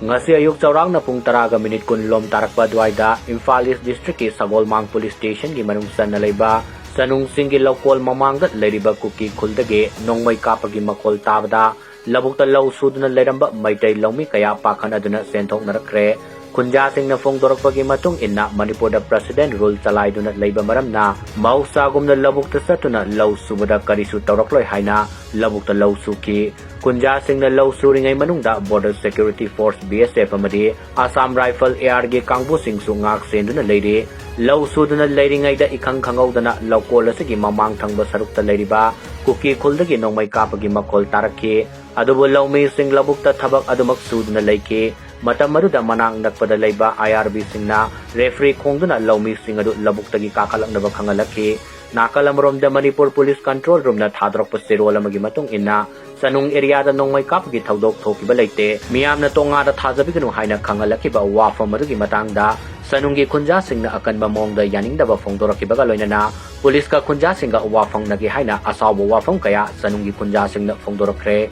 Ngasi ayuk chaurangna pung 10:10 kunlom tarakpa dwaida Imphal East District ki Sagolmang Police Station gi manungsan na laiba Chanung Khunja LOUKOL mamangda leiriba kuki khuldage nongmei KAPPAGI makol tabada labukta lau suduna leiramba maitai laumi kaya pakhan aduna senthoknarakre Khunja Singna Phongdorakhre matung inna Manipurda President rule chalaiduna leiba maramna mausagumna labukta satuna lau subada karisu tawrakloi haina labukta lau suki Khunja Singna lau suringai manungda Border Security Force BSF amadi Assam Rifle AR ge kangbu singsu ngak senduna leiri lau suduna leiringai da ikhang khangaudana LOUKOL asigi mamang thangba sarukta leiriba kuki khuldagi nongmei KAPPAGI makol tarakhi adubu laumi sing labukta thabak adumak suduna leiki matam maruda manang nakpada leiba IRB singna referee khongduna laumi sing adu labuktagi kakalaknaba khangalakhi nakalamromda Manipur Police Control Room na thadrokpa serol amagi matung inna Chanung area da nongmei KAPPAGI THOUDOK THOKHIBA leite miyamna tonga da thajabiganu haina khangalakhiba wafam adugi matangda Chanunggi Khunja Singna akanba mongda yaningdaba Phongdorakhiba ga loinana police ka Khunja Singga Waphangnagae Haina Asaoba Wafam kaya Chanunggi Khunja Singna Phongdorakhre